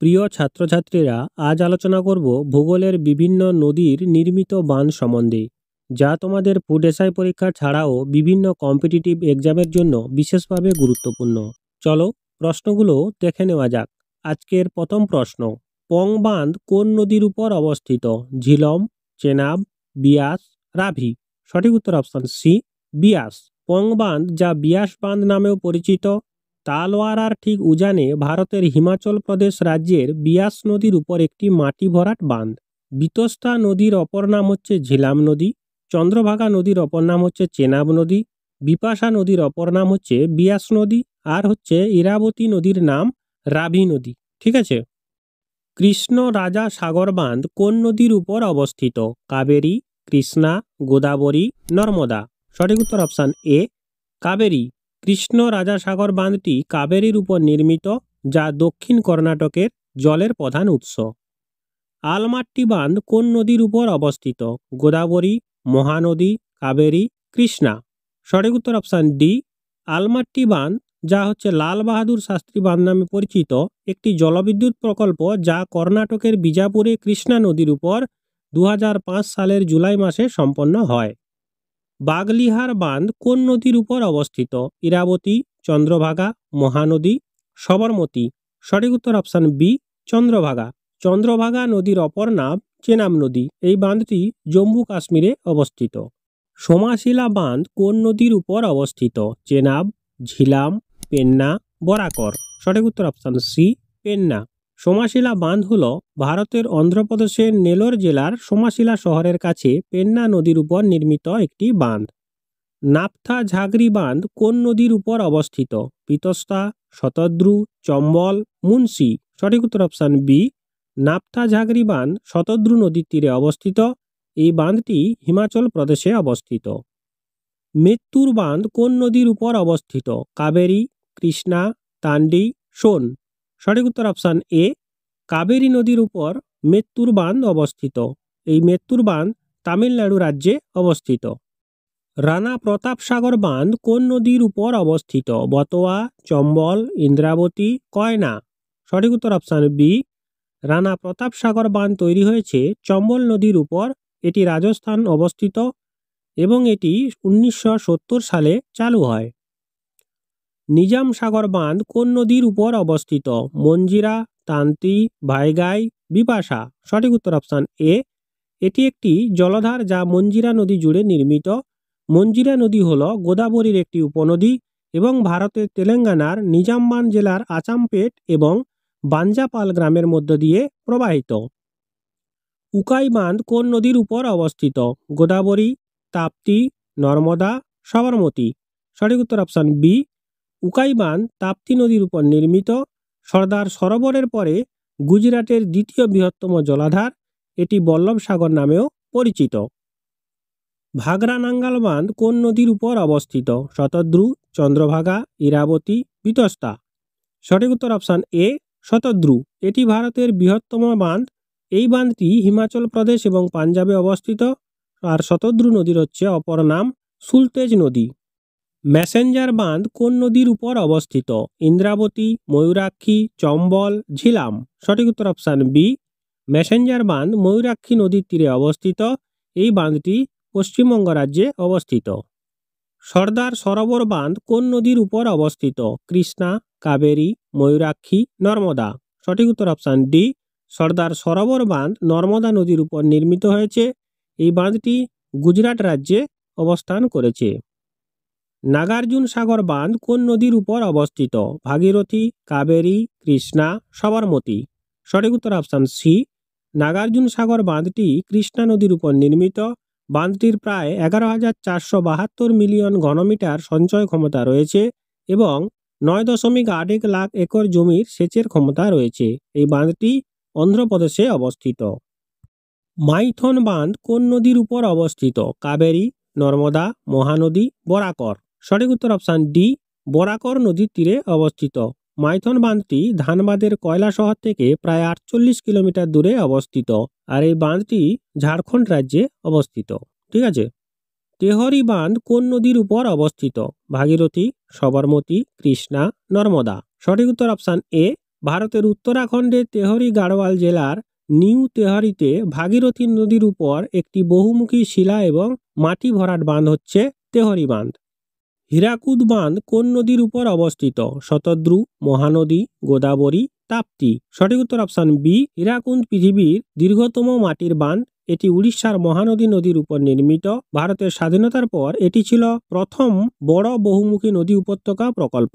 প্রিয় ছাত্রছাত্রীরা, আজ আলোচনা করব ভূগোলের বিভিন্ন নদীর নির্মিত বাঁধ সম্বন্ধে, যা তোমাদের ফুড এসআই পরীক্ষা ছাড়াও বিভিন্ন কম্পিটিটিভ এক্সামের জন্য বিশেষভাবে গুরুত্বপূর্ণ। চলো প্রশ্নগুলো দেখে নেওয়া যাক। আজকের প্রথম প্রশ্ন, পং বাঁধ কোন নদীর উপর অবস্থিত? ঝিলম, চেনাব, বিয়াস, রাভি। সঠিক উত্তর অপশন সি, বিয়াস। পং বাঁধ, যা বিয়াস বাঁধ নামেও পরিচিত, তালওয়ারার ঠিক উজানে ভারতের হিমাচল প্রদেশ রাজ্যের বিয়াস নদীর উপর একটি মাটি ভরাট বাঁধ। বিতস্তা নদীর অপর নাম হচ্ছে ঝিলাম নদী, চন্দ্রভাগা নদীর অপর নাম হচ্ছে চেনাব নদী, বিপাশা নদীর অপর নাম হচ্ছে বিয়াস নদী, আর হচ্ছে ইরাবতী নদীর নাম রাভি নদী। ঠিক আছে। কৃষ্ণ রাজা সাগর বাঁধ কোন নদীর উপর অবস্থিত? কাবেরী, কৃষ্ণা, গোদাবরী, নর্মদা। সঠিক উত্তর অপশান এ, কাবেরী। কৃষ্ণ রাজা সাগর বাঁধটি কাবেরীর উপর নির্মিত, যা দক্ষিণ কর্ণাটকের জলের প্রধান উৎস। আলমাট্টি বাঁধ কোন নদীর উপর অবস্থিত? গোদাবরী, মহানদী, কাবেরী, কৃষ্ণা। সঠিক উত্তর অপশান ডি, আলমাট্টি বাঁধ, যা হচ্ছে লাল বাহাদুর শাস্ত্রী বাঁধ নামে পরিচিত, একটি জলবিদ্যুৎ প্রকল্প যা কর্ণাটকের বিজাপুরে কৃষ্ণা নদীর উপর 2005 সালের জুলাই মাসে সম্পন্ন হয়। বাগলিহার বাঁধ কোন নদীর উপর অবস্থিত? ইরাবতী, চন্দ্রভাগা, মহানদী, সবরমতী। সঠিক উত্তর অপশান বি, চন্দ্রভাগা। চন্দ্রভাগা নদীর অপর নাম চেনাব নদী। এই বাঁধটি জম্মু কাশ্মীরে অবস্থিত। সোমাশিলা বাঁধ কোন নদীর উপর অবস্থিত? চেনাব, ঝিলাম, পেন্না, বরাকর। সঠিক উত্তর অপশান সি, পেন্না। সোমাশিলা বাঁধ হল ভারতের অন্ধ্রপ্রদেশের নেলোর জেলার সোমাশিলা শহরের কাছে পেন্না নদীর উপর নির্মিত একটি বাঁধ। নাপথা ঝাগরি বাঁধ কোন নদীর উপর অবস্থিত? পিতস্তা, শতদ্রু, চম্বল, মুন্সি। সঠিক উত্তর অপশান বি, নাপথা ঝাগরি বাঁধ শতদ্রু নদীর তীরে অবস্থিত। এই বাঁধটি হিমাচল প্রদেশে অবস্থিত। মেত্তুর বাঁধ কোন নদীর উপর অবস্থিত? কাবেরী, কৃষ্ণা, তান্ডি, সোন। সঠিক উত্তর অপশান এ, কাবেরী নদীর উপর মেত্তুর বাঁধ অবস্থিত। এই মেত্তুর বাঁধ তামিলনাড়ু রাজ্যে অবস্থিত। রানা প্রতাপ সাগর বাঁধ কোন নদীর উপর অবস্থিত? বতোয়া, চম্বল, ইন্দ্রাবতী, কয়না। সঠিক উত্তর অপশান বি, রানা প্রতাপ সাগর বাঁধ তৈরি হয়েছে চম্বল নদীর উপর। এটি রাজস্থান অবস্থিত এবং এটি 1970 সালে চালু হয়। নিজাম সাগর বাঁধ কোন নদীর উপর অবস্থিত? মঞ্জিরা, তান্তি, ভাইগাই, বিপাশা। সঠিক উত্তর অপশান এ, এটি একটি জলধার যা মঞ্জিরা নদী জুড়ে নির্মিত। মঞ্জিরা নদী হল গোদাবরীর একটি উপনদী এবং ভারতের তেলেঙ্গানার নিজামবান জেলার আচামপেট এবং বাঞ্জাপাল গ্রামের মধ্য দিয়ে প্রবাহিত। উকাই বাঁধ কোন নদীর উপর অবস্থিত? গোদাবরী, তাপ্তি, নর্মদা, সবরমতী। সঠিক উত্তর অপশান বি, উকাই বাঁধ তাপ্তি নদীর উপর নির্মিত। সর্দার সরোবরের পরে গুজরাটের দ্বিতীয় বৃহত্তম জলাধার। এটি বল্লভ সাগর নামেও পরিচিত। ভাগরা নাঙ্গাল বাঁধ কোন নদীর উপর অবস্থিত? শতদ্রু, চন্দ্রভাগা, ইরাবতী, বিতস্তা। সঠিক উত্তর অপশান এ, শতদ্রু। এটি ভারতের বৃহত্তম বাঁধ। এই বাঁধটি হিমাচল প্রদেশ এবং পাঞ্জাবে অবস্থিত। আর শতদ্রু নদীর হচ্ছে অপর নাম সুলতেজ নদী। ম্যাসেঞ্জার বাঁধ কোন নদীর উপর অবস্থিত? ইন্দ্রাবতী, ময়ূরাক্ষী, চম্বল, ঝিলাম। সঠিক উত্তর অপশান বি, ম্যাসেঞ্জার বাঁধ ময়ূরাক্ষী নদীর তীরে অবস্থিত। এই বাঁধটি পশ্চিমবঙ্গ রাজ্যে অবস্থিত। সর্দার সরোবর বাঁধ কোন নদীর উপর অবস্থিত? কৃষ্ণা, কাবেরী, ময়ূরাক্ষী, নর্মদা। সঠিক উত্তর অপশান ডি, সর্দার সরোবর বাঁধ নর্মদা নদীর উপর নির্মিত হয়েছে। এই বাঁধটি গুজরাট রাজ্যে অবস্থান করেছে। নাগার্জুন সাগর বাঁধ কোন নদীর উপর অবস্থিত? ভাগীরথী, কাবেরী, কৃষ্ণা, সবরমতী। সঠিক উত্তর অপশান সি, নাগার্জুন সাগর বাঁধটি কৃষ্ণা নদীর উপর নির্মিত। বাঁধটির প্রায় 11,472 মিলিয়ন ঘনমিটার সঞ্চয় ক্ষমতা রয়েছে এবং 9.81 লাখ একর জমির সেচের ক্ষমতা রয়েছে। এই বাঁধটি অন্ধ্রপ্রদেশে অবস্থিত। মাইথন বাঁধ কোন নদীর উপর অবস্থিত? কাবেরী, নর্মদা, মহানদী, বরাকর। সঠিক উত্তর অপশান ডি, বরাকর নদীর তীরে অবস্থিত। মাইথন বাঁধটি ধানবাদের কয়লা শহর থেকে প্রায় 48 কিলোমিটার দূরে অবস্থিত। আর এই বাঁধটি ঝাড়খণ্ড রাজ্যে অবস্থিত। ঠিক আছে। তেহরি বাঁধ কোন নদীর উপর অবস্থিত? ভাগীরথী, সবরমতী, কৃষ্ণা, নর্মদা। সঠিক উত্তর অপশান এ, ভারতের উত্তরাখণ্ডের তেহরি গাড়োয়াল জেলার নিউ তেহরিতে ভাগীরথী নদীর উপর একটি বহুমুখী শিলা এবং মাটি ভরাট বাঁধ হচ্ছে তেহরি বাঁধ। হীরাকুদ বাঁধ কোন নদীর উপর অবস্থিত? শতদ্রু, মহানদী, গোদাবরী, তাপ্তি। সঠিক উত্তর অপশন বি, হীরাকুদ পৃথিবীর দীর্ঘতম মাটির বাঁধ। এটি উড়িষ্যার মহানদী নদীর উপর নির্মিত। ভারতের স্বাধীনতার পর এটি ছিল প্রথম বড় বহুমুখী নদী উপত্যকা প্রকল্প।